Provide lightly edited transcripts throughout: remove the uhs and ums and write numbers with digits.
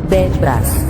Bad Braço.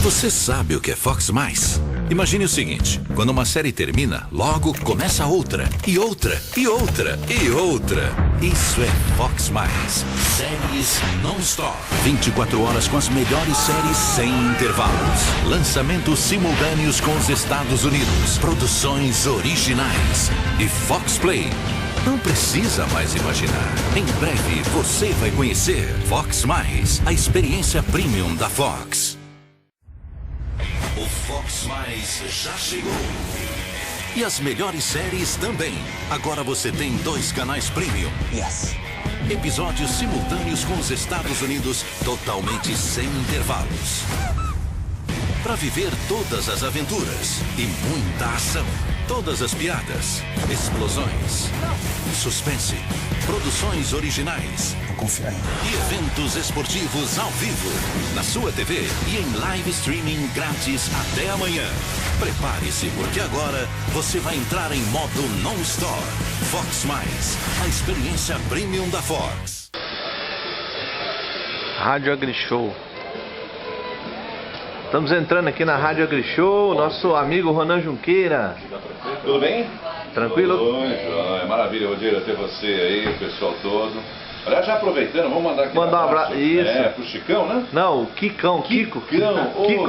Você sabe o que é Fox Mais? Imagine o seguinte, quando uma série termina, logo começa outra, e outra, e outra, e outra. Isso é Fox Mais. Séries non-stop. 24 horas com as melhores séries sem intervalos. Lançamentos simultâneos com os Estados Unidos. Produções originais. E Fox Play. Não precisa mais imaginar. Em breve você vai conhecer Fox Mais, a experiência premium da Fox. O Fox Mais já chegou. E as melhores séries também. Agora você tem 2 canais premium. Yes. Episódios simultâneos com os Estados Unidos, totalmente sem intervalos. Para viver todas as aventuras e muita ação. Todas as piadas, explosões, suspense, produções originais. Vou confiar. E eventos esportivos ao vivo, na sua TV e em live streaming grátis até amanhã. Prepare-se, porque agora você vai entrar em modo non-stop. Fox Mais, a experiência premium da Fox. Rádio AgriShow. Estamos entrando aqui na Rádio AgriShow, nosso amigo Ronan Junqueira. Tudo bem? Tranquilo? Muito, maravilha, Rodrigo, ter você aí, o pessoal todo. Aliás, já aproveitando, vamos mandar aqui um abraço. Isso. Pro Chicão, né? Não, o Kiko Kiko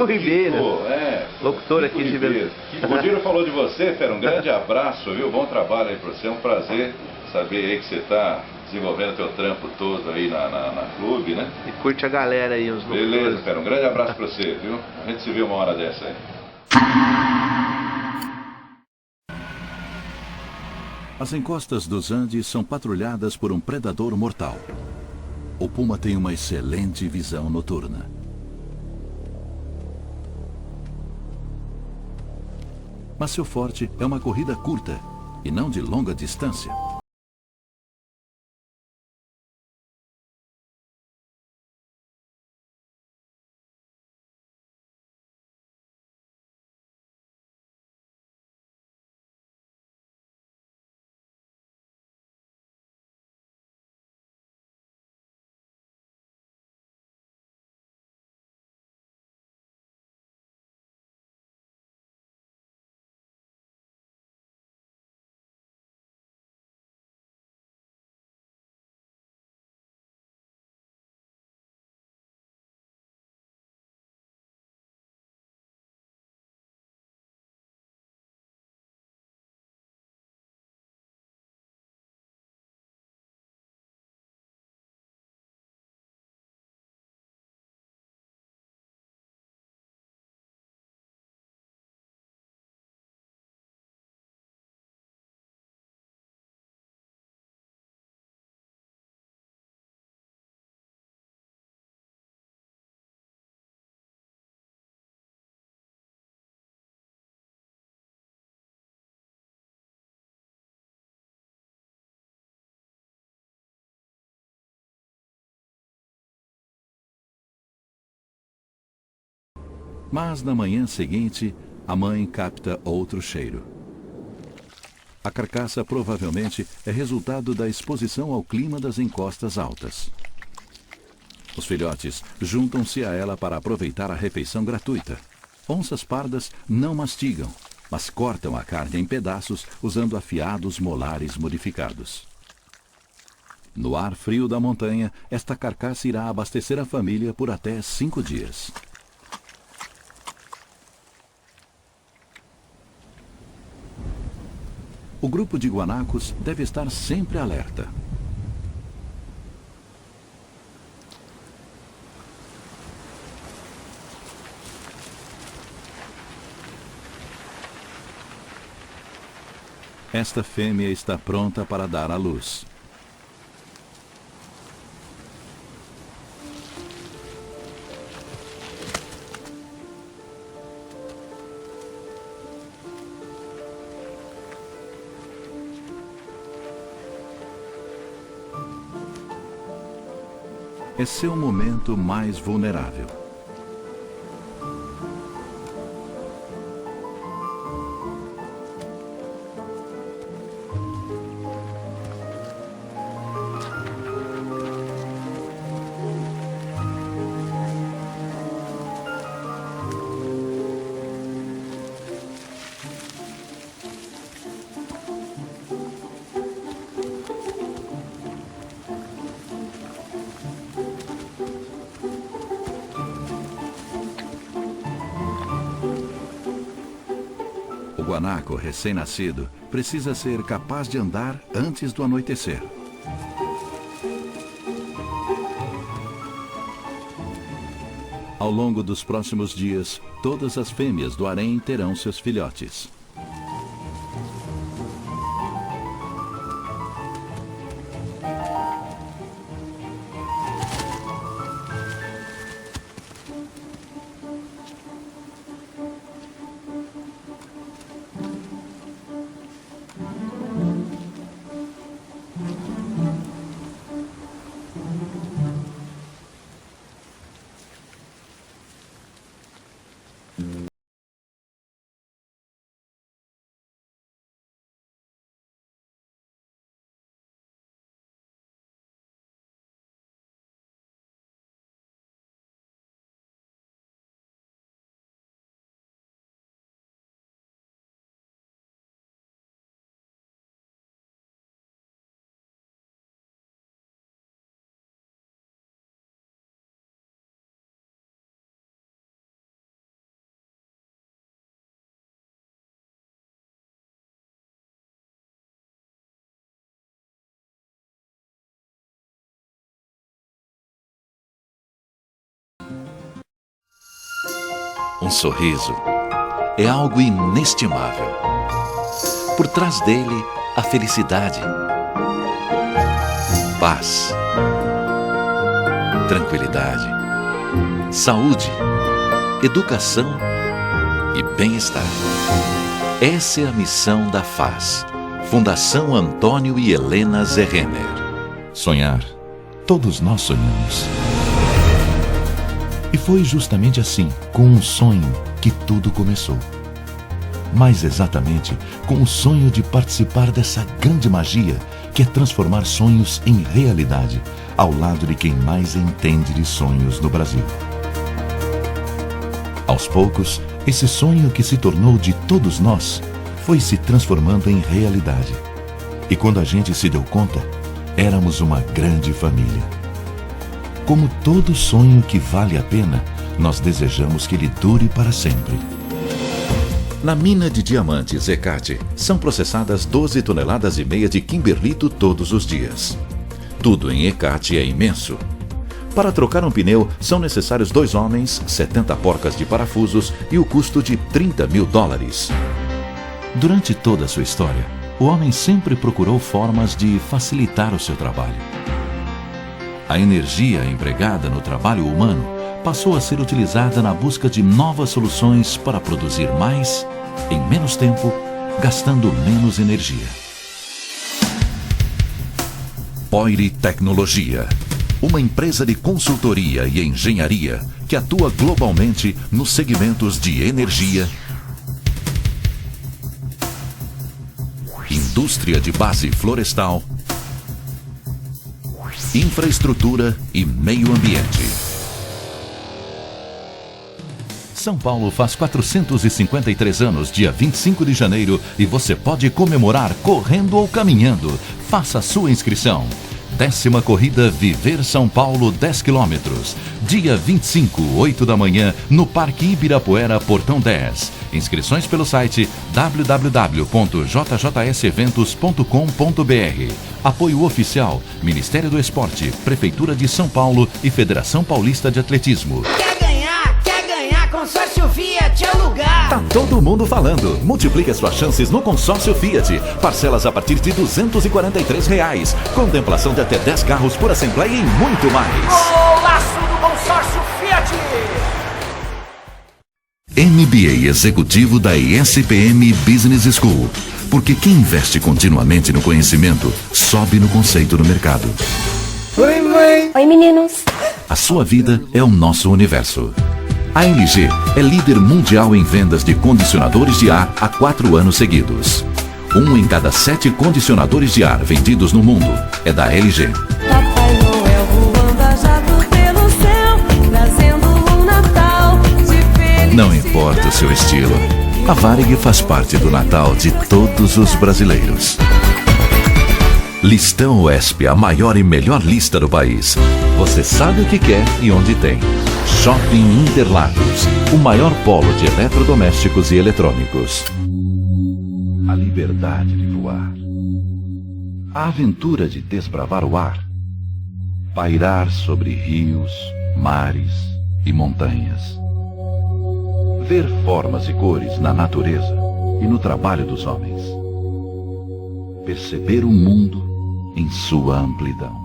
Ribeiro. Kiko, locutor aqui de Belém. O Rodrigo falou de você, Fera, um grande abraço, viu? Bom trabalho aí pra você, é um prazer saber aí que você tá desenvolvendo teu trampo todo aí na clube, né? E curte a galera aí, os locutores. Beleza, Fera, um grande abraço pra você, viu? A gente se vê uma hora dessa aí. As encostas dos Andes são patrulhadas por um predador mortal. O puma tem uma excelente visão noturna. Mas seu forte é uma corrida curta e não de longa distância. Mas na manhã seguinte, a mãe capta outro cheiro. A carcaça provavelmente é resultado da exposição ao clima das encostas altas. Os filhotes juntam-se a ela para aproveitar a refeição gratuita. Onças pardas não mastigam mas cortam a carne em pedaços usando afiados molares modificados. No ar frio da montanha, esta carcaça irá abastecer a família por até 5 dias. O grupo de guanacos deve estar sempre alerta. Esta fêmea está pronta para dar à luz. É seu momento mais vulnerável. O guanaco recém-nascido precisa ser capaz de andar antes do anoitecer. Ao longo dos próximos dias, todas as fêmeas do harém terão seus filhotes. Um sorriso é algo inestimável. Por trás dele, a felicidade, paz, tranquilidade, saúde, educação e bem-estar. Essa é a missão da FAZ, Fundação Antônio e Helena Zerrenner. Sonhar, todos nós sonhamos. E foi justamente assim, com um sonho, que tudo começou. Mais exatamente, com o sonho de participar dessa grande magia que é transformar sonhos em realidade, ao lado de quem mais entende de sonhos no Brasil. Aos poucos, esse sonho que se tornou de todos nós foi se transformando em realidade. E quando a gente se deu conta, éramos uma grande família. Como todo sonho que vale a pena, nós desejamos que ele dure para sempre. Na mina de diamantes Hecate, são processadas 12,5 toneladas de kimberlito todos os dias. Tudo em Hecate é imenso. Para trocar um pneu, são necessários 2 homens, 70 porcas de parafusos e o custo de $30 mil. Durante toda a sua história, o homem sempre procurou formas de facilitar o seu trabalho. A energia empregada no trabalho humano passou a ser utilizada na busca de novas soluções para produzir mais, em menos tempo, gastando menos energia. Poire Tecnologia, uma empresa de consultoria e engenharia que atua globalmente nos segmentos de energia, indústria de base florestal, infraestrutura e meio ambiente. São Paulo faz 453 anos, dia 25 de janeiro, e você pode comemorar correndo ou caminhando. Faça a sua inscrição. 10ª corrida Viver São Paulo 10 km. Dia 25, 8 da manhã, no Parque Ibirapuera, Portão 10. Inscrições pelo site www.jjseventos.com.br. Apoio oficial: Ministério do Esporte, Prefeitura de São Paulo e Federação Paulista de Atletismo. Quer ganhar, consórcio Fiat é o lugar. Tá todo mundo falando. Multiplique as suas chances no consórcio Fiat. Parcelas a partir de R$ 243. Contemplação de até 10 carros por assembleia e muito mais. Golaço do consórcio Fiat. MBA Executivo da ESPM Business School. Porque quem investe continuamente no conhecimento, sobe no conceito do mercado. Oi, mãe. Oi, meninos. A sua vida é o nosso universo. A LG é líder mundial em vendas de condicionadores de ar há 4 anos seguidos. 1 em cada 7 condicionadores de ar vendidos no mundo é da LG. Papai Noel voando a jato pelo céu, trazendo um Natal de felicidade. Não importa o seu estilo, a Varig faz parte do Natal de todos os brasileiros. Listão Wesp, a maior e melhor lista do país. Você sabe o que quer e onde tem. Shopping Interlagos, o maior polo de eletrodomésticos e eletrônicos. A liberdade de voar. A aventura de desbravar o ar. Pairar sobre rios, mares e montanhas. Ver formas e cores na natureza e no trabalho dos homens. Perceber o mundo em sua amplidão.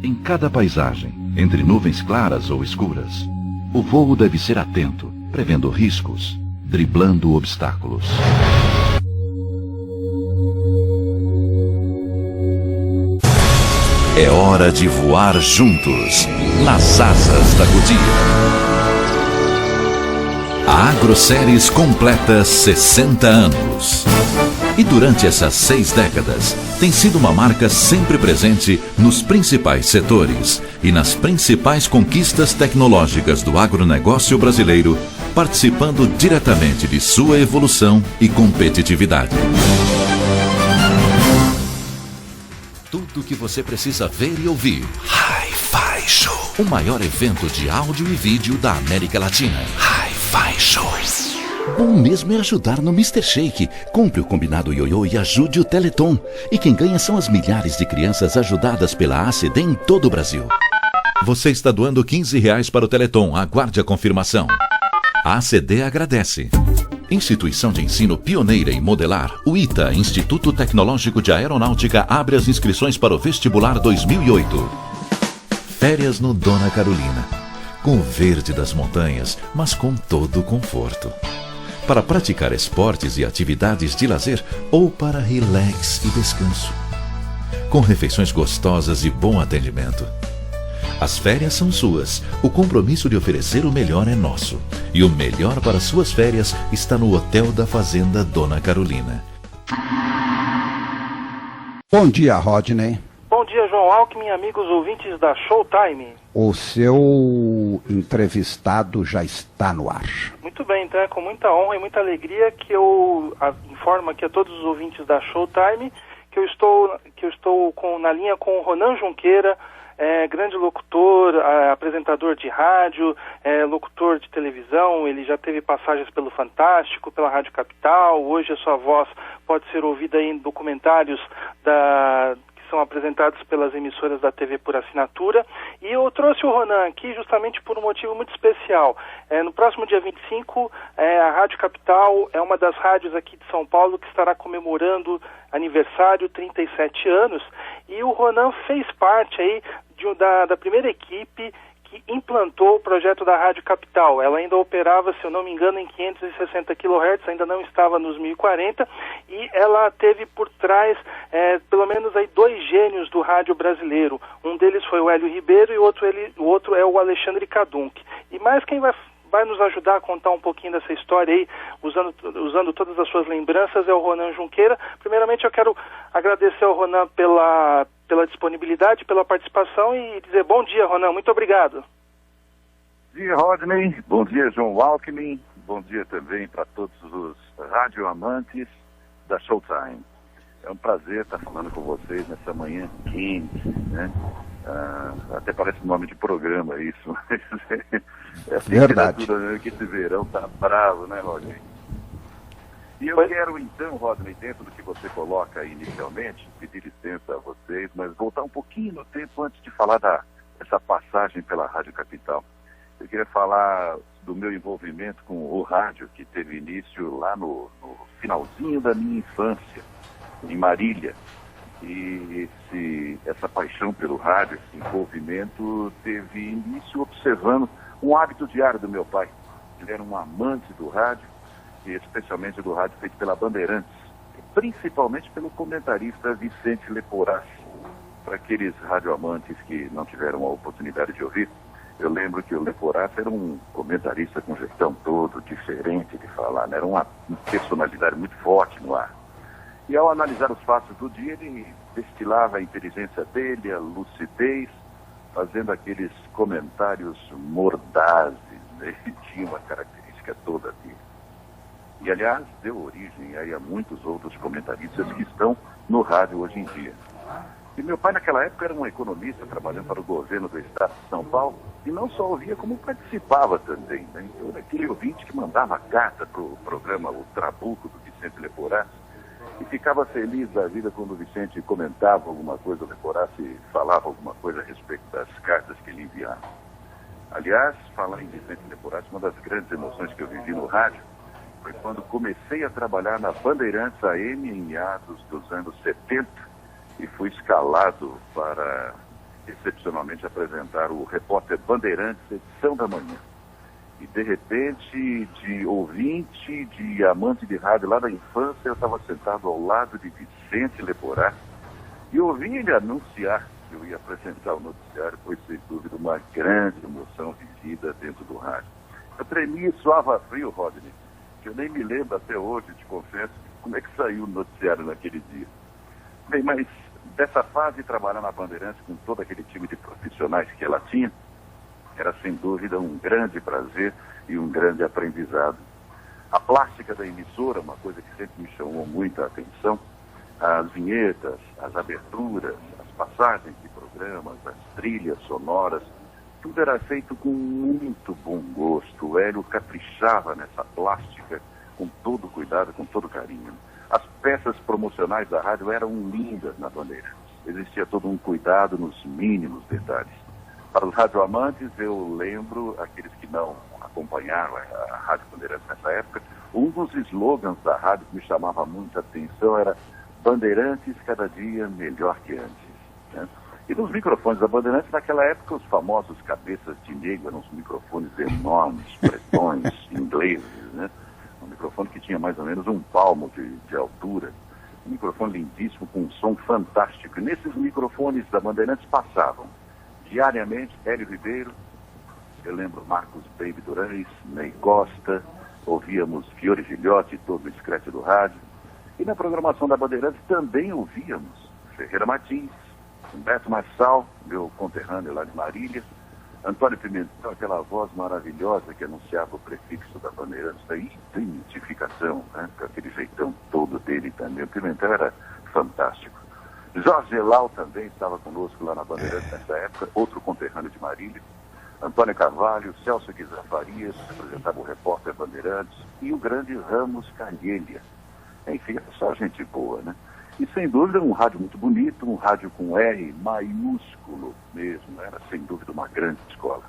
Em cada paisagem, entre nuvens claras ou escuras, o voo deve ser atento, prevendo riscos, driblando obstáculos. É hora de voar juntos, nas asas da Goodyear. A AgroSéries completa 60 anos. E durante essas 6 décadas, tem sido uma marca sempre presente nos principais setores e nas principais conquistas tecnológicas do agronegócio brasileiro, participando diretamente de sua evolução e competitividade. Tudo o que você precisa ver e ouvir. Hi-Fi Show. O maior evento de áudio e vídeo da América Latina. Hi-Fi Show. Bom mesmo é ajudar no Mr. Shake. Compre o combinado ioiô e ajude o Teleton. E quem ganha são as milhares de crianças ajudadas pela ACD em todo o Brasil. Você está doando R$15 para o Teleton. Aguarde a confirmação. A ACD agradece. Instituição de ensino pioneira em modelar, o ITA, Instituto Tecnológico de Aeronáutica, abre as inscrições para o vestibular 2008. Férias no Dona Carolina. Com o verde das montanhas, mas com todo o conforto. Para praticar esportes e atividades de lazer ou para relax e descanso. Com refeições gostosas e bom atendimento. As férias são suas. O compromisso de oferecer o melhor é nosso. E o melhor para suas férias está no Hotel da Fazenda Dona Carolina. Bom dia, Rodney. Bom dia, João Alckmin, amigos ouvintes da Showtime. O seu entrevistado já está no ar. Muito bem, então é com muita honra e muita alegria que eu informo aqui a todos os ouvintes da Showtime que eu estou na linha com o Ronan Junqueira, grande locutor, apresentador de rádio, locutor de televisão. Ele já teve passagens pelo Fantástico, pela Rádio Capital. Hoje a sua voz pode ser ouvida em documentários que são apresentados pelas emissoras da TV por assinatura. E eu trouxe o Ronan aqui justamente por um motivo muito especial. No próximo dia 25, a Rádio Capital é uma das rádios aqui de São Paulo que estará comemorando aniversário, 37 anos. E o Ronan fez parte aí da primeira equipe que implantou o projeto da Rádio Capital. Ela ainda operava, se eu não me engano, em 560 kHz, ainda não estava nos 1040, e ela teve por trás pelo menos aí 2 gênios do rádio brasileiro. Um deles foi o Hélio Ribeiro e o outro é o Alexandre Kadunk. E mais quem vai nos ajudar a contar um pouquinho dessa história aí, usando todas as suas lembranças, é o Ronan Junqueira. Primeiramente eu quero agradecer ao Ronan pela disponibilidade, pela participação e dizer bom dia, Ronan, muito obrigado. dia, Rodney. Bom dia, João Alckmin. Bom dia também para todos os radioamantes da Showtime. É um prazer estar falando com vocês nessa manhã quente, né? Até parece nome de programa isso. É a temperatura, né, que esse verão tá bravo, né, Rodney? E eu quero então, Rodney, dentro do que você coloca aí inicialmente, pedir licença a vocês, mas voltar um pouquinho no tempo antes de falar dessa passagem pela Rádio Capital. Eu queria falar do meu envolvimento com o rádio, que teve início lá no finalzinho da minha infância, em Marília. E essa paixão pelo rádio, esse envolvimento, teve início observando um hábito diário do meu pai. Ele era um amante do rádio, e especialmente do rádio feito pela Bandeirantes, principalmente pelo comentarista Vicente Leporassi. Para aqueles radioamantes que não tiveram a oportunidade de ouvir, eu lembro que o Leporassi era um comentarista com jeitão todo, diferente de falar, né? Era uma personalidade muito forte no ar. E ao analisar os fatos do dia, ele destilava a inteligência dele, a lucidez, fazendo aqueles comentários mordazes, né? Ele tinha uma característica toda dele. E, aliás, deu origem aí a muitos outros comentaristas que estão no rádio hoje em dia. E meu pai, naquela época, era um economista trabalhando para o governo do estado de São Paulo, e não só ouvia, como participava também, né? Então, era aquele ouvinte que mandava carta para o programa O Trabuco, do Vicente Leporassi, e ficava feliz da vida quando o Vicente comentava alguma coisa, o Leporassi falava alguma coisa a respeito das cartas que ele enviava. Aliás, falar em Vicente Leporassi, uma das grandes emoções que eu vivi no rádio foi quando comecei a trabalhar na Bandeirantes AM em meados dos anos 70 e fui escalado para excepcionalmente apresentar o Repórter Bandeirantes, edição da manhã. E de repente, de ouvinte, de amante de rádio lá da infância, eu estava sentado ao lado de Vicente Leporassi e ouvi ele anunciar que eu ia apresentar o noticiário. Foi, sem dúvida, uma grande emoção vivida dentro do rádio. Eu tremia e suava frio, Rodney, que eu nem me lembro até hoje, te confesso, como é que saiu o noticiário naquele dia. Bem, mas dessa fase de trabalhar na Bandeirantes com todo aquele time de profissionais que ela tinha, era sem dúvida um grande prazer e um grande aprendizado. A plástica da emissora, uma coisa que sempre me chamou muita atenção, as vinhetas, as aberturas, as passagens de programas, as trilhas sonoras, tudo era feito com muito bom gosto. O Hélio caprichava nessa plástica com todo cuidado, com todo carinho. As peças promocionais da rádio eram lindas na Bandeirantes. Existia todo um cuidado nos mínimos detalhes. Para os radioamantes, eu lembro, aqueles que não acompanharam a Rádio Bandeirantes nessa época, um dos slogans da rádio que me chamava muita atenção era Bandeirantes cada dia melhor que antes, né? E nos microfones da Bandeirantes, naquela época, os famosos cabeças de negro eram uns microfones enormes, pretões, ingleses, né? Um microfone que tinha mais ou menos um palmo de altura. Um microfone lindíssimo, com um som fantástico. E nesses microfones da Bandeirantes passavam diariamente Hélio Ribeiro, eu lembro Marcos Baby Durães, Ney Costa, ouvíamos Fiore Gilhote, todo o escrete do rádio. E na programação da Bandeirantes também ouvíamos Ferreira Martins, Humberto Marçal, meu conterrâneo lá de Marília, Antônio Pimentel, aquela voz maravilhosa que anunciava o prefixo da Bandeirantes, da identificação, né, com aquele jeitão todo dele também. O Pimentel era fantástico. Jorge Elau também estava conosco lá na Bandeirantes nessa época, outro conterrâneo de Marília. Antônio Carvalho, Celso Guizar Farias, apresentava o Repórter Bandeirantes, e o grande Ramos Calhelha. Enfim, era só gente boa, né? E sem dúvida um rádio muito bonito, um rádio com R maiúsculo mesmo, era sem dúvida uma grande escola.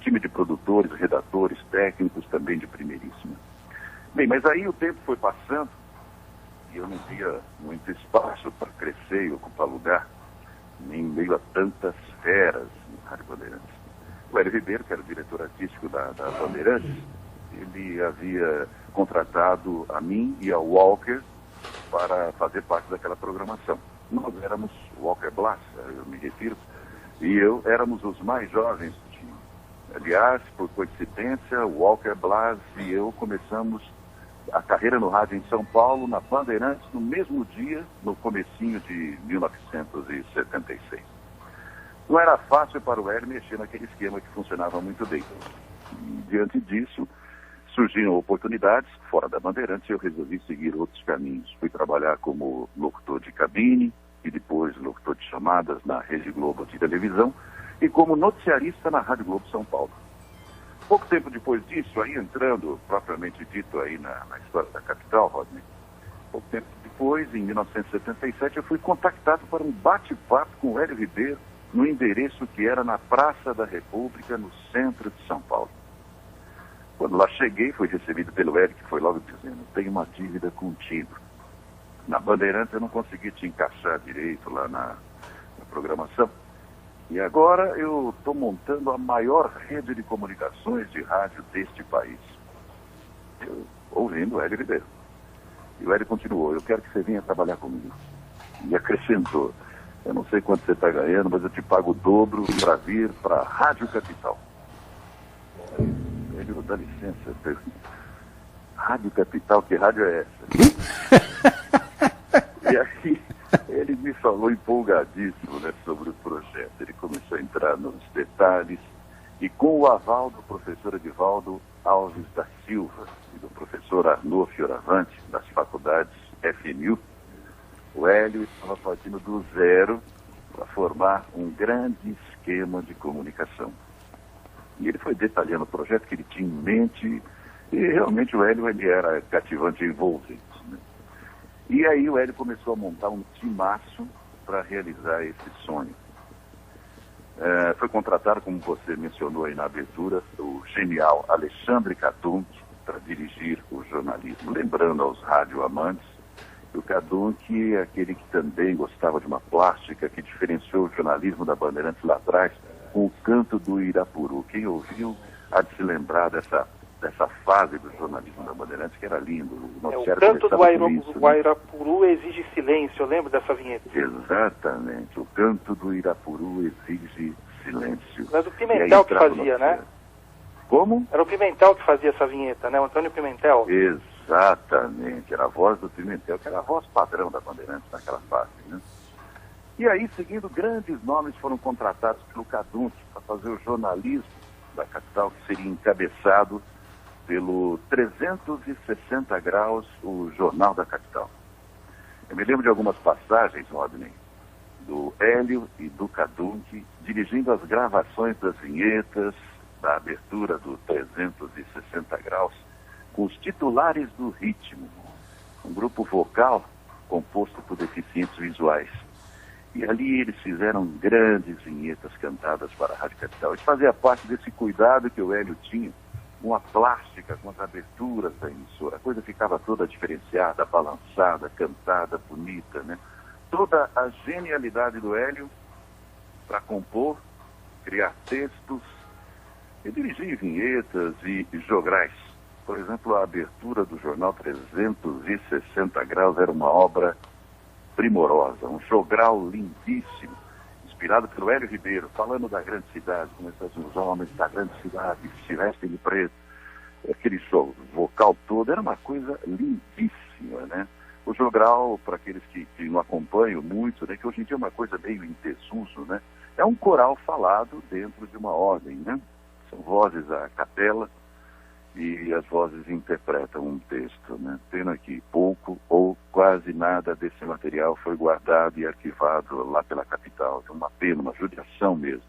Time de produtores, redatores, técnicos também de primeiríssima. Bem, mas aí o tempo foi passando e eu não via muito espaço para crescer e ocupar lugar, nem em meio a tantas feras no Rádio Bandeirantes. O Hélio Ribeiro, que era o diretor artístico da Bandeirantes, ele havia contratado a mim e ao Walker para fazer parte daquela programação. Nós éramos Walker Blas, eu me refiro, e eu éramos os mais jovens do time. Aliás, por coincidência, o Walker Blas e eu começamos a carreira no rádio em São Paulo, na Bandeirantes, no mesmo dia, no comecinho de 1976. Não era fácil para o Hélio mexer naquele esquema que funcionava muito bem. E, diante disso, surgiram oportunidades fora da Bandeirantes e eu resolvi seguir outros caminhos. Fui trabalhar como locutor de cabine e depois locutor de chamadas na Rede Globo de televisão e como noticiarista na Rádio Globo São Paulo. Pouco tempo depois disso, aí entrando propriamente dito aí na história da capital, Rodney, pouco tempo depois, em 1977, eu fui contactado para um bate-papo com o Hélio Ribeiro no endereço que era na Praça da República, no centro de São Paulo. Quando lá cheguei, fui recebido pelo Hélio, que foi logo dizendo: tenho uma dívida contigo. Na Bandeirantes eu não consegui te encaixar direito lá na programação. E agora eu estou montando a maior rede de comunicações de rádio deste país. Eu, ouvindo o Hélio Ribeiro. E o Hélio continuou: eu quero que você venha trabalhar comigo. E acrescentou: eu não sei quanto você está ganhando, mas eu te pago o dobro para vir para a Rádio Capital. Hélio, dá licença. Rádio Capital, que rádio é essa? E aí ele me falou empolgadíssimo, né, sobre o projeto. Ele começou a entrar nos detalhes e com o aval do professor Edivaldo Alves da Silva e do professor Arnaud Fioravante, das faculdades FMU, o Hélio estava partindo do zero para formar um grande esquema de comunicação. E ele foi detalhando o projeto que ele tinha em mente e realmente o Hélio ele era cativante e envolvente, né? E aí o Hélio começou a montar um timaço para realizar esse sonho. Foi contratado, como você mencionou aí na abertura, o genial Alexandre Kadunk para dirigir o jornalismo. Lembrando aos radioamantes, o Kadunk é aquele que também gostava de uma plástica que diferenciou o jornalismo da Bandeirantes lá atrás com o Canto do Irapuru. Quem ouviu há de se lembrar dessa fase do jornalismo da Bandeirantes, que era lindo. O Canto do Irapuru exige silêncio, eu lembro dessa vinheta. Exatamente, o Canto do Irapuru exige silêncio. Mas o Pimentel que fazia, né? Como? Era o Pimentel que fazia essa vinheta, né? O Antônio Pimentel. Exatamente, era a voz do Pimentel, que era a voz padrão da Bandeirantes naquela fase, né? E aí, seguindo, grandes nomes foram contratados pelo Kadunk para fazer o jornalismo da capital, que seria encabeçado pelo 360 Graus, o Jornal da Capital. Eu me lembro de algumas passagens, Rodney, do Hélio e do Kadunk dirigindo as gravações das vinhetas, da abertura do 360 Graus, com os titulares do ritmo, um grupo vocal composto por deficientes visuais. E ali eles fizeram grandes vinhetas cantadas para a Rádio Capital. Isso fazia parte desse cuidado que o Hélio tinha com a plástica, com as aberturas da emissora. A coisa ficava toda diferenciada, balançada, cantada, bonita, né? Toda a genialidade do Hélio para compor, criar textos e dirigir vinhetas e jograis. Por exemplo, a abertura do jornal 360 Graus era uma obra primorosa, um jogral lindíssimo, inspirado pelo Hélio Ribeiro, falando da grande cidade, como os homens da grande cidade que se vestem de preto. Aquele show vocal todo era uma coisa lindíssima, né? O jogral, para aqueles que não acompanham muito, né, que hoje em dia é uma coisa meio em desuso, né? É um coral falado dentro de uma ordem, né? São vozes a capela e as vozes interpretam um texto, né? Pena que pouco ou quase nada desse material foi guardado e arquivado lá pela capital. É uma pena, uma judiação mesmo.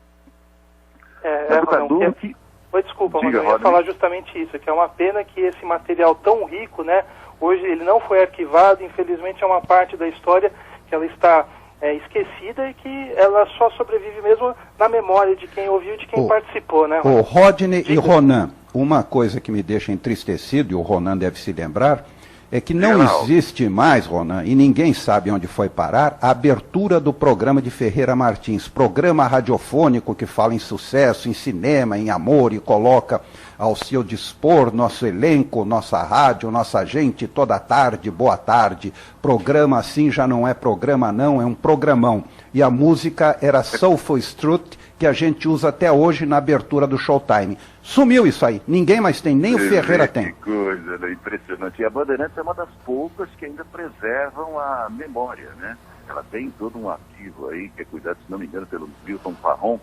Desculpa, Rodney, eu ia falar justamente isso, que é uma pena que esse material tão rico, né? Hoje ele não foi arquivado, infelizmente é uma parte da história que ela está esquecida e que ela só sobrevive mesmo na memória de quem ouviu e de quem participou, né? O Rodney e Ronan, uma coisa que me deixa entristecido, e o Ronan deve se lembrar, é que não existe mais, Ronan, e ninguém sabe onde foi parar, a abertura do programa de Ferreira Martins, programa radiofônico que fala em sucesso, em cinema, em amor, e coloca ao seu dispor nosso elenco, nossa rádio, nossa gente, toda tarde, boa tarde. Programa assim já não é programa não, é um programão. E a música era Soulful Strut, que a gente usa até hoje na abertura do Showtime. Sumiu isso aí, ninguém mais tem, nem o Ferreira tem. Que coisa, né? Impressionante. E a Bandeirantes é uma das poucas que ainda preservam a memória, né? Ela tem todo um arquivo aí, que é cuidado, se não me engano, pelo Milton Parron,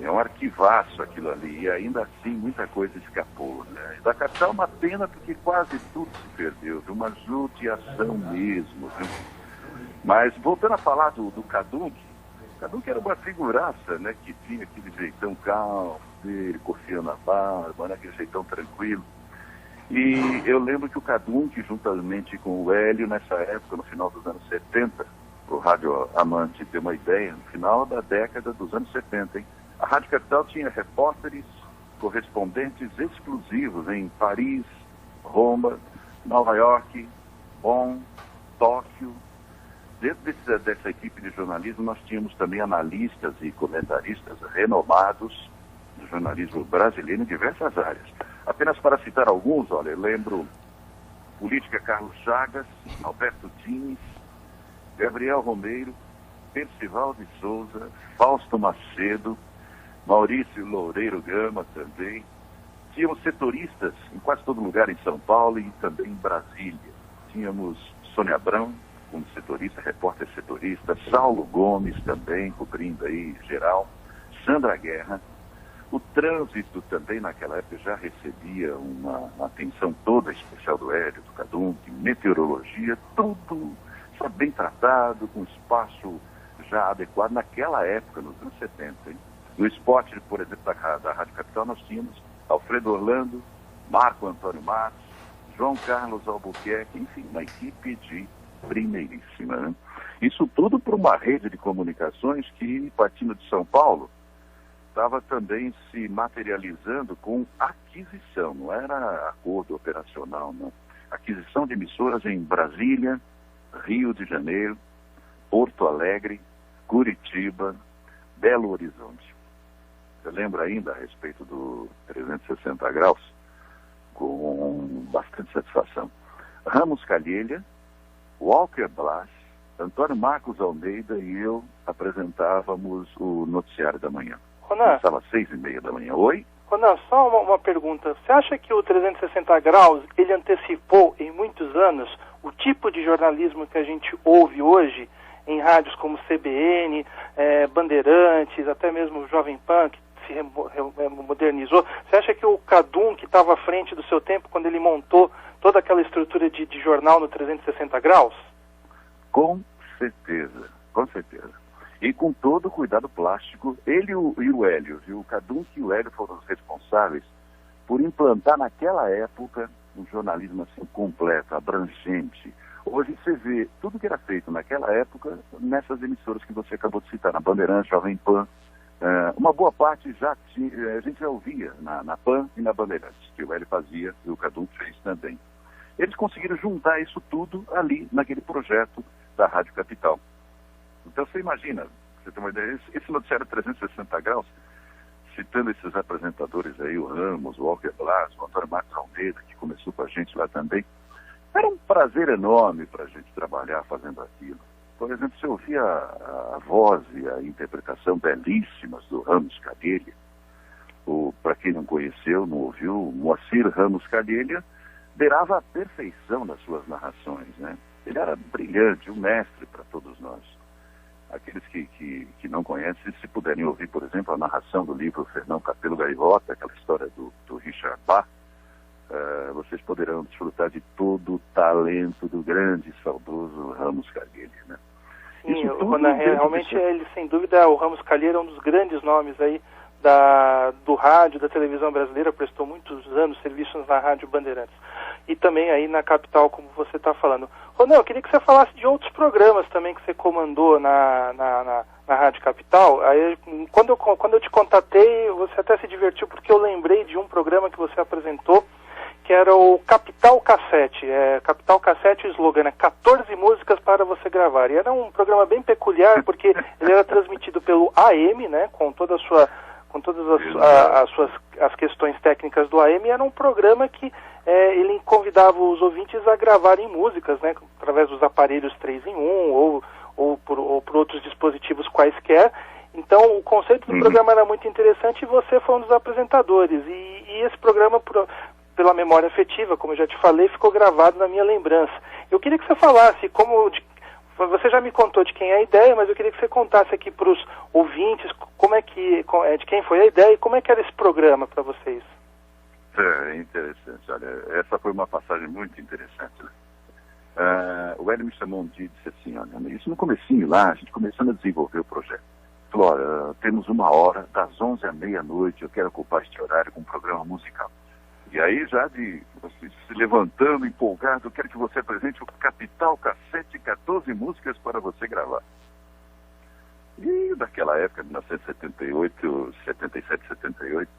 É um arquivaço aquilo ali, e ainda assim muita coisa escapou, né? E da capital uma pena porque quase tudo se perdeu, viu? Uma judiação mesmo, viu? Mas voltando a falar do Kadunk, o Kadunk era uma figuraça, né? Que tinha aquele jeitão calmo dele, cofia na barba, né? Aquele jeitão tranquilo. E eu lembro que o Kadunk, juntamente com o Hélio, nessa época, no final dos anos 70, o Rádio Amante ter uma ideia, no final da década dos anos 70, hein? A Rádio Capital tinha repórteres, correspondentes exclusivos em Paris, Roma, Nova York, Bonn, Tóquio. Dentro dessa equipe de jornalismo, nós tínhamos também analistas e comentaristas renomados do jornalismo brasileiro em diversas áreas. Apenas para citar alguns, olha, eu lembro política Carlos Chagas, Alberto Diniz, Gabriel Romeiro, Percival de Souza, Fausto Macedo, Maurício Loureiro Gama também. Tínhamos setoristas em quase todo lugar em São Paulo e também em Brasília. Tínhamos Sônia Abrão como setorista, repórter setorista, Saulo Gomes também, cobrindo aí geral, Sandra Guerra. O trânsito também naquela época já recebia uma atenção toda especial do Hélio, do Kadunk, meteorologia, tudo bem tratado, com espaço já adequado naquela época, nos anos 70. Hein? No esporte, por exemplo, da Rádio Capital, nós tínhamos Alfredo Orlando, Marco Antônio Matos, João Carlos Albuquerque, enfim, uma equipe de primeiríssima. Né? Isso tudo por uma rede de comunicações que, partindo de São Paulo, estava também se materializando com aquisição, não era acordo operacional, não. Aquisição de emissoras em Brasília, Rio de Janeiro, Porto Alegre, Curitiba, Belo Horizonte. Você lembra ainda a respeito do 360 graus? Com bastante satisfação. Ramos Calheiros, Walker Blas, Antônio Marcos Almeida e eu apresentávamos o Noticiário da Manhã. Ronan, estava às 6h30 da manhã. Oi? Ronan, só uma pergunta. Você acha que o 360 graus, ele antecipou em muitos anos o tipo de jornalismo que a gente ouve hoje em rádios como CBN, Bandeirantes, até mesmo o Jovem Pan, que se modernizou? Você acha que o Kadunk estava à frente do seu tempo quando ele montou toda aquela estrutura de jornal no 360 graus? Com certeza, com certeza. E com todo o cuidado plástico, ele e o Hélio, viu? O Kadunk e o Hélio foram os responsáveis por implantar naquela época um jornalismo assim completo, abrangente. Hoje você vê tudo que era feito naquela época nessas emissoras que você acabou de citar, na Bandeirantes, Jovem Pan. Uma boa parte a gente já ouvia na Pan e na Bandeirantes, que o Hélio fazia e o Kadunk fez também. Eles conseguiram juntar isso tudo ali, naquele projeto da Rádio Capital. Então você imagina, você tem uma ideia, esse noticiário 360 graus, citando esses apresentadores aí, o Ramos, o Walker Blas, o Antônio Marcos Almeida, que começou com a gente lá também, era um prazer enorme para a gente trabalhar fazendo aquilo. Por exemplo, você ouvia a voz e a interpretação belíssimas do Ramos Calheiros. Para quem não conheceu, não ouviu, o Moacir Ramos Calheiros beirava a perfeição nas suas narrações, né? Ele era brilhante, um mestre para todos nós. Aqueles que não conhecem, se puderem ouvir, por exemplo, a narração do livro Fernão Capelo Gaivota, aquela história do Richard Bach, vocês poderão desfrutar de todo o talento do grande e saudoso Ramos Calheiros, né? Sim, realmente ele, sem dúvida, o Ramos Calheiros é um dos grandes nomes aí do rádio, da televisão brasileira, prestou muitos anos serviços na Rádio Bandeirantes. E também aí na Capital, como você está falando. Ronan, eu queria que você falasse de outros programas também que você comandou na Rádio Capital. Aí, quando eu te contatei, você até se divertiu, porque eu lembrei de um programa que você apresentou, que era o Capital Cassete. Capital Cassete, o slogan é 14 músicas para você gravar. E era um programa bem peculiar, porque ele era transmitido pelo AM, né, com todas as questões técnicas do AM. Era um programa que ele convidava os ouvintes a gravarem músicas, né, através dos aparelhos 3-in-1 ou por outros dispositivos quaisquer. Então, o conceito do programa era muito interessante e você foi um dos apresentadores. E esse programa, pela memória afetiva, como eu já te falei, ficou gravado na minha lembrança. Eu queria que você falasse, Você já me contou de quem é a ideia, mas eu queria que você contasse aqui para os ouvintes de quem foi a ideia e como é que era esse programa para vocês. É interessante, olha, essa foi uma passagem muito interessante, né? O Hélio me chamou um dia e disse assim, olha, isso no comecinho lá, a gente começando a desenvolver o projeto. Falou, olha, temos 1 hora, das 11 à meia-noite, eu quero ocupar este horário com um programa musical. E aí já se levantando, empolgado, eu quero que você apresente o Capital Cassete, 14 músicas para você gravar. E naquela época, 1978, 77, 78,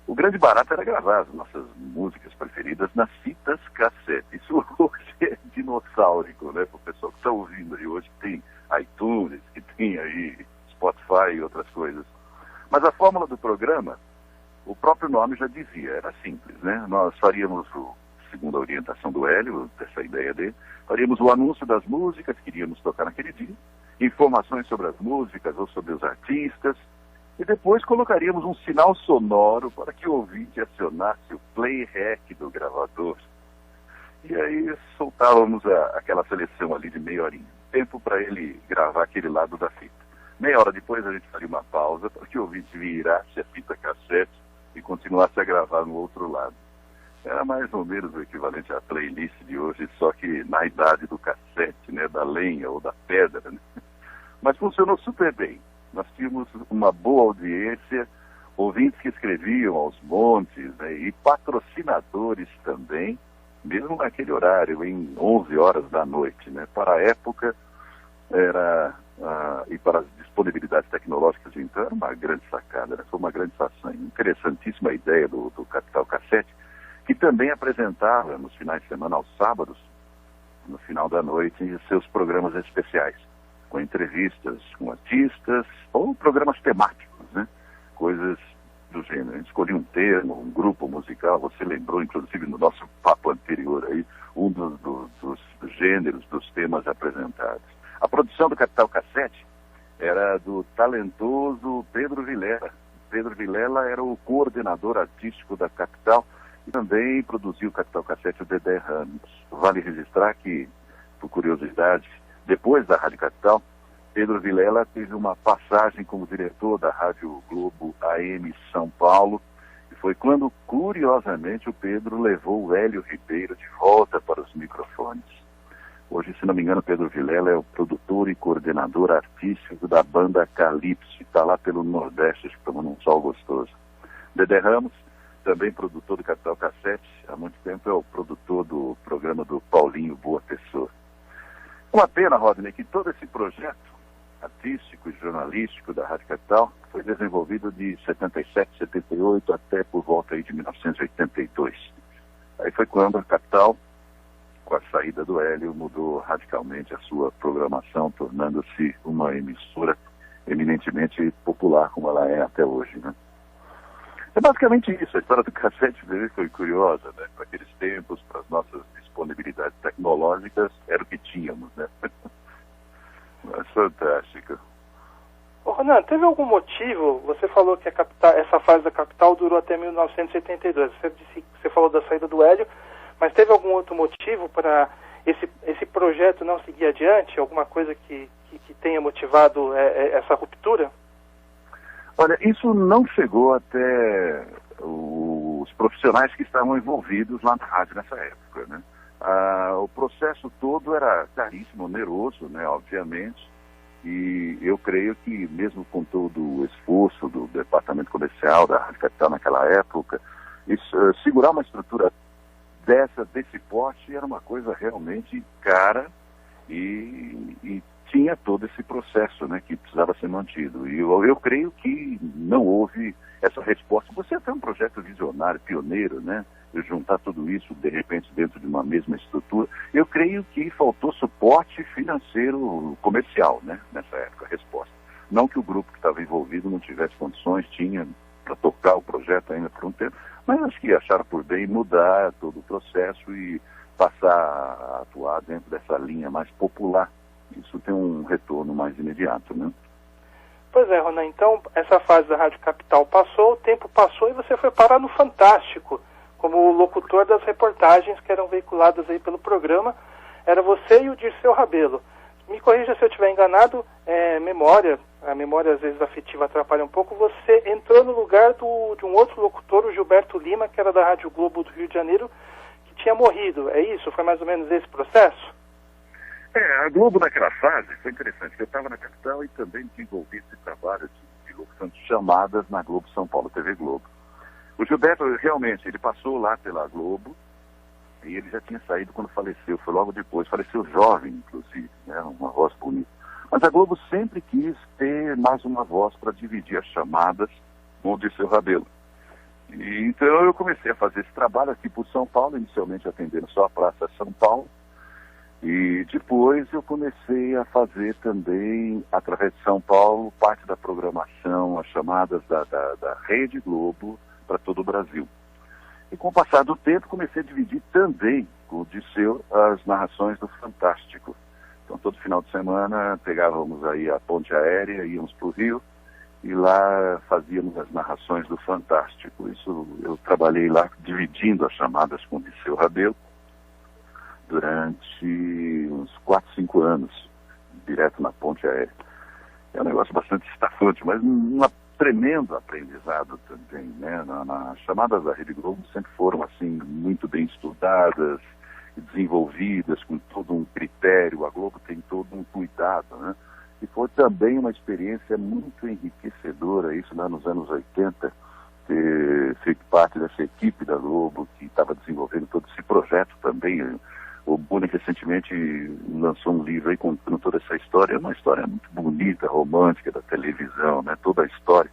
o grande barato era gravar as nossas músicas preferidas nas fitas cassete. Isso hoje é dinossáurico, né? Para o pessoal que está ouvindo aí hoje, que tem iTunes, que tem aí Spotify e outras coisas. Mas a fórmula do programa, o próprio nome já dizia, era simples, né? Nós faríamos, segundo a orientação do Hélio, dessa ideia dele, faríamos o anúncio das músicas que iríamos tocar naquele dia, informações sobre as músicas ou sobre os artistas, e depois colocaríamos um sinal sonoro para que o ouvinte acionasse o play rec do gravador. E aí soltávamos aquela seleção ali de meia horinha, tempo para ele gravar aquele lado da fita. Meia hora depois a gente faria uma pausa para que o ouvinte virasse a fita cassete e continuasse a gravar no outro lado. Era mais ou menos o equivalente à playlist de hoje, só que na idade do cassete, né, da lenha ou da pedra, né? Mas funcionou super bem. Nós tínhamos uma boa audiência, ouvintes que escreviam aos montes, né, e patrocinadores também, mesmo naquele horário, em 11 horas da noite, né? Para a época, e para as disponibilidades tecnológicas, então, era uma grande sacada, né? Foi uma grande façanha. Interessantíssima a ideia do Capital Cassete, que também apresentava nos finais de semana, aos sábados, no final da noite, seus programas especiais, com entrevistas com artistas ou programas temáticos, né? Coisas do gênero. A gente escolhia um termo, um grupo musical, você lembrou, inclusive, no nosso papo anterior aí, um dos gêneros, dos temas apresentados. A produção do Capital Cassete era do talentoso Pedro Vilela. Pedro Vilela era o coordenador artístico da Capital e também produziu o Capital Cassete o Dedé Ramos. Vale registrar que, por curiosidade, depois da Rádio Capital, Pedro Vilela teve uma passagem como diretor da Rádio Globo AM São Paulo, e foi quando, curiosamente, o Pedro levou o Hélio Ribeiro de volta para os microfones. Hoje, se não me engano, Pedro Vilela é o produtor e coordenador artístico da banda Calypso, está lá pelo Nordeste, tomando um sol gostoso. Dedé Ramos, também produtor do Capital Cassete, há muito tempo é o produtor do programa do Paulinho Boa Pessoa. Uma pena, Rodney, que todo esse projeto artístico e jornalístico da Rádio Capital foi desenvolvido de 77, 78 até por volta aí de 1982. Aí foi quando a Capital, com a saída do Hélio, mudou radicalmente a sua programação, tornando-se uma emissora eminentemente popular, como ela é até hoje, né? É basicamente isso. A história do cassete foi curiosa, né? Para aqueles tempos, para as nossas disponibilidades tecnológicas, era o que tínhamos, né? Mas fantástico. Ô, Ronan, teve algum motivo? Você falou que essa fase da Capital durou até 1982. Você falou da saída do Hélio, mas teve algum outro motivo para esse projeto não seguir adiante? Alguma coisa que tenha motivado essa ruptura? Olha, isso não chegou até os profissionais que estavam envolvidos lá na rádio nessa época, né? O processo todo era caríssimo, oneroso, né, obviamente, e eu creio que mesmo com todo o esforço do departamento comercial da Rádio Capital naquela época, segurar uma estrutura desse porte era uma coisa realmente cara e tinha todo esse processo, né, que precisava ser mantido. E eu creio que não houve essa resposta. Você tem um projeto visionário, pioneiro, né, de juntar tudo isso, de repente, dentro de uma mesma estrutura. Eu creio que faltou suporte financeiro comercial, né, nessa época, a resposta. Não que o grupo que estava envolvido não tivesse condições, tinha para tocar o projeto ainda por um tempo, mas acho que acharam por bem mudar todo o processo e passar a atuar dentro dessa linha mais popular. Isso tem um retorno mais imediato, né? Pois é, Ronan, então essa fase da Rádio Capital passou, o tempo passou e você foi parar no Fantástico, como locutor das reportagens que eram veiculadas aí pelo programa. Era você e o Dirceu Rabelo. me corrija se eu estiver enganado, a memória às vezes afetiva atrapalha um pouco, você entrou no lugar de um outro locutor, o Gilberto Lima, que era da Rádio Globo do Rio de Janeiro, que tinha morrido, é isso? Foi mais ou menos esse processo? A Globo naquela fase, foi interessante, eu estava na capital e também desenvolvi esse trabalho de locução de chamadas na Globo São Paulo, TV Globo. O Gilberto, realmente, ele passou lá pela Globo, e ele já tinha saído quando faleceu, foi logo depois, faleceu jovem, inclusive, né, uma voz bonita. Mas a Globo sempre quis ter mais uma voz para dividir as chamadas com o Dirceu Rabelo. E, então eu comecei a fazer esse trabalho aqui por São Paulo, inicialmente atendendo só a Praça São Paulo, e depois eu comecei a fazer também, através de São Paulo, parte da programação, as chamadas da Rede Globo para todo o Brasil. E com o passar do tempo, comecei a dividir também com o Dirceu as narrações do Fantástico. Então, todo final de semana, pegávamos aí a ponte aérea, íamos para o Rio, e lá fazíamos as narrações do Fantástico. Isso, eu trabalhei lá dividindo as chamadas com o Dirceu Rabelo durante uns 4, 5 anos, direto na ponte aérea. É um negócio bastante estafante, mas uma tremendo aprendizado também, né? As chamadas da Rede Globo sempre foram assim muito bem estudadas, desenvolvidas com todo um critério. A Globo tem todo um cuidado, né? E foi também uma experiência muito enriquecedora, isso lá nos anos 80, ter feito parte dessa equipe da Globo que estava desenvolvendo todo esse projeto também. O Boni recentemente lançou um livro aí contando toda essa história. É uma história muito bonita, romântica da televisão, né? Toda a história,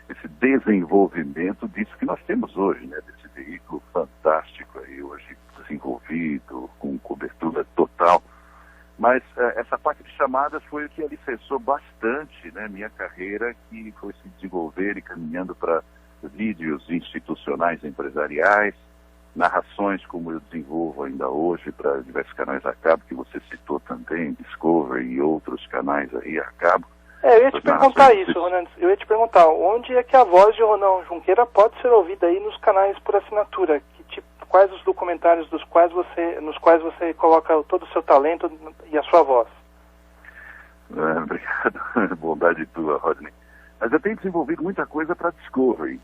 esse desenvolvimento disso que nós temos hoje, né? Desse veículo fantástico aí hoje desenvolvido, com cobertura total. Mas essa parte de chamadas foi o que alicerçou bastante, né? Minha carreira, que foi se desenvolver e caminhando para vídeos institucionais empresariais, narrações como eu desenvolvo ainda hoje para diversos canais a cabo, que você citou também, Discovery e outros canais aí a cabo. Eu ia te perguntar isso, Ronan. Eu ia te perguntar, onde é que a voz de Ronan Junqueira pode ser ouvida aí nos canais por assinatura? Quais os documentários nos quais você coloca todo o seu talento e a sua voz? Obrigado, bondade tua, Rodney. Mas eu tenho desenvolvido muita coisa para Discovery.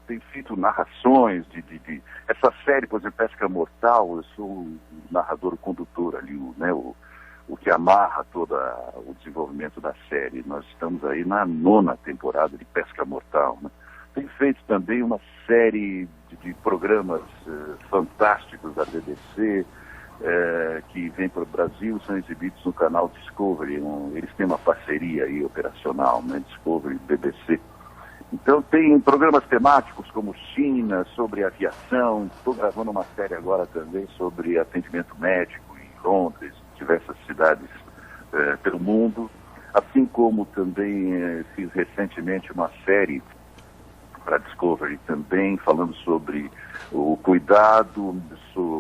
Tenho feito narrações de essa série, por exemplo, Pesca Mortal. Eu sou o narrador, o condutor ali, o que amarra todo o desenvolvimento da série. Nós estamos aí na 9ª temporada de Pesca Mortal, né? Tenho feito também uma série de programas fantásticos da BBC, que vêm para o Brasil, são exibidos no canal Discovery. Eles têm uma parceria aí operacional, né? Discovery e BBC. Então tem programas temáticos como China, sobre aviação. Estou gravando uma série agora também sobre atendimento médico em Londres, em diversas cidades pelo mundo. Assim como também fiz recentemente uma série para Discovery também, falando sobre o cuidado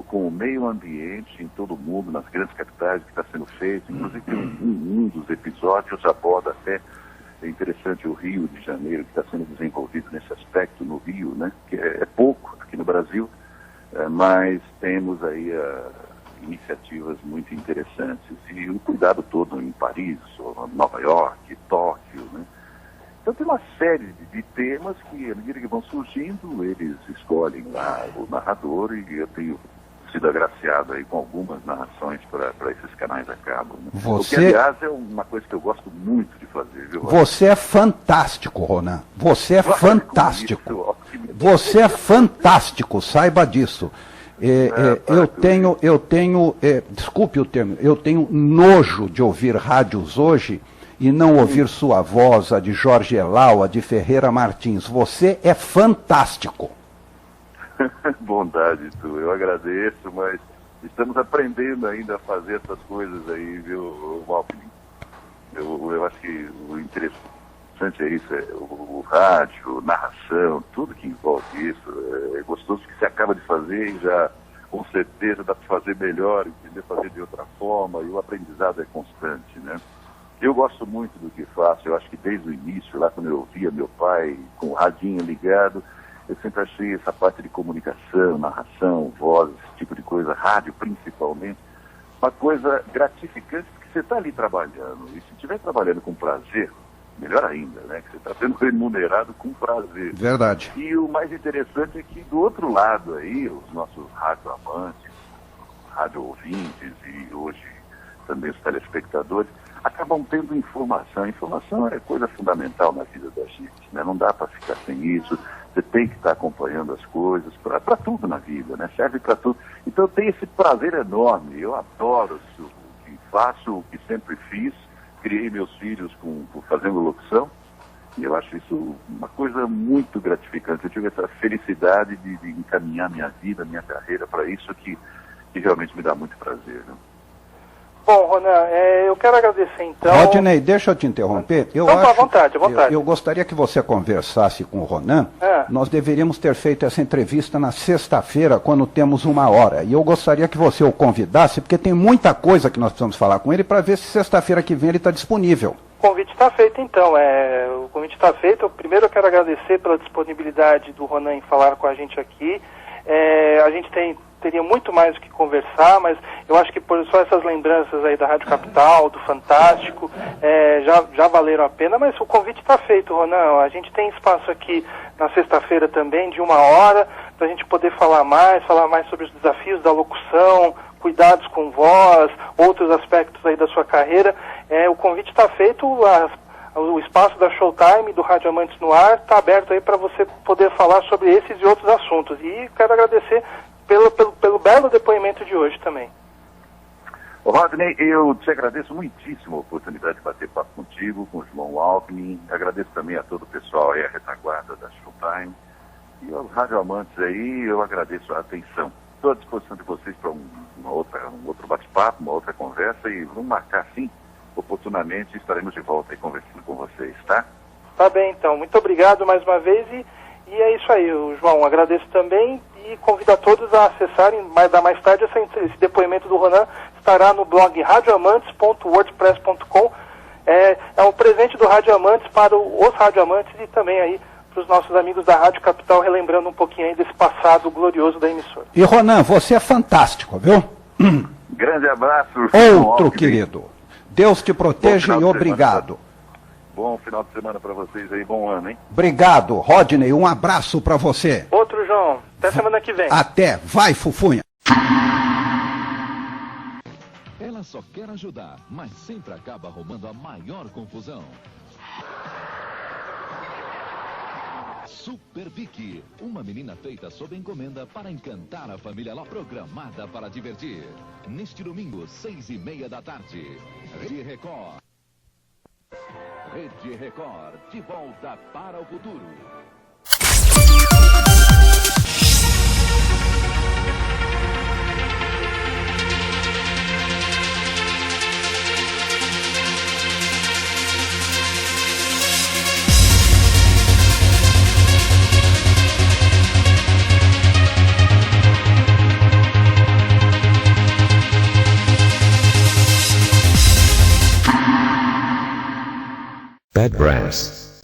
com o meio ambiente em todo o mundo, nas grandes capitais, que está sendo feito. Inclusive um dos episódios aborda até, é interessante, o Rio de Janeiro, que está sendo desenvolvido nesse aspecto no Rio, né? Que é pouco aqui no Brasil, mas temos aí iniciativas muito interessantes. E o cuidado todo em Paris, Nova York, Tóquio, né? Então tem uma série de temas que, à medida que vão surgindo, eles escolhem lá o narrador, e eu tenho sido agraciado aí com algumas narrações para esses canais a cabo, né? O que, aliás, é uma coisa que eu gosto muito de fazer, viu? Você é fantástico, Ronan. Você é fantástico. Você é fantástico, saiba disso. Eu tenho, desculpe o termo, eu tenho nojo de ouvir rádios hoje e não ouvir sua voz, a de Jorge Elau, a de Ferreira Martins. Você é fantástico. Bondade tua, eu agradeço, mas estamos aprendendo ainda a fazer essas coisas aí, viu, Walkman? Eu acho que o interessante é isso, o rádio, narração, tudo que envolve isso. É gostoso que se acaba de fazer e já, com certeza, dá para fazer melhor, entender, fazer de outra forma, e o aprendizado é constante, né? Eu gosto muito do que faço. Eu acho que desde o início, lá quando eu ouvia meu pai com o radinho ligado, eu sempre achei essa parte de comunicação, narração, voz, esse tipo de coisa, rádio principalmente, uma coisa gratificante, porque você está ali trabalhando, e se estiver trabalhando com prazer, melhor ainda, né? Que você está sendo remunerado com prazer. Verdade. E o mais interessante é que do outro lado aí, os nossos radioamantes, rádio ouvintes e hoje também os telespectadores, acabam tendo informação. Informação é coisa fundamental na vida da gente, né? Não dá para ficar sem isso. Você tem que estar acompanhando as coisas, para tudo na vida, né? Serve para tudo. Então eu tenho esse prazer enorme. Eu adoro o que faço, o que sempre fiz. Criei meus filhos fazendo locução. E eu acho isso uma coisa muito gratificante. Eu tive essa felicidade de encaminhar minha vida, minha carreira para isso que realmente me dá muito prazer, né? Bom, Ronan, eu quero agradecer então... Rodney, deixa eu te interromper. À vontade, à vontade. Eu gostaria que você conversasse com o Ronan. Nós deveríamos ter feito essa entrevista na sexta-feira, quando temos 1 hora. E eu gostaria que você o convidasse, porque tem muita coisa que nós precisamos falar com ele, para ver se sexta-feira que vem ele está disponível. O convite está feito então, o convite está feito. Primeiro eu quero agradecer pela disponibilidade do Ronan em falar com a gente aqui. A gente teria muito mais o que conversar, mas eu acho que por só essas lembranças aí da Rádio Capital, do Fantástico, já valeram a pena, mas o convite está feito, Ronan. A gente tem espaço aqui na sexta-feira também, de 1 hora, para a gente poder falar mais sobre os desafios da locução, cuidados com voz, outros aspectos aí da sua carreira. O convite está feito, o espaço da Showtime, do Rádio Amantes no Ar, está aberto aí para você poder falar sobre esses e outros assuntos. E quero agradecer pelo belo depoimento de hoje também. Rodney, eu te agradeço muitíssimo a oportunidade de bater papo contigo, com o João Alckmin. Agradeço também a todo o pessoal aí, a retaguarda da Showtime. E aos radioamantes aí, eu agradeço a atenção. Estou à disposição de vocês para um outro bate-papo, uma outra conversa, e vamos marcar sim, oportunamente estaremos de volta aí conversando com vocês, tá? Tá bem, então. Muito obrigado mais uma vez e é isso aí, João. Agradeço também e convido a todos a acessarem mais tarde esse depoimento do Ronan. Estará no blog radioamantes.wordpress.com. É um presente do Rádio Amantes para os radioamantes e também aí para os nossos amigos da Rádio Capital, relembrando um pouquinho aí desse passado glorioso da emissora. E Ronan, você é fantástico, viu? Grande abraço. Outro querido. Deus te proteja e obrigado. Bom final de semana para vocês aí, bom ano, hein? Obrigado, Rodney, um abraço para você. Outro, João. Até semana que vem. Até. Vai, Fufunha. Ela só quer ajudar, mas sempre acaba arrumando a maior confusão. Super Vicky, uma menina feita sob encomenda para encantar a família lá, programada para divertir. Neste domingo, 6:30 da tarde. Rede Record. Rede Record, de volta para o futuro. Bad Brass.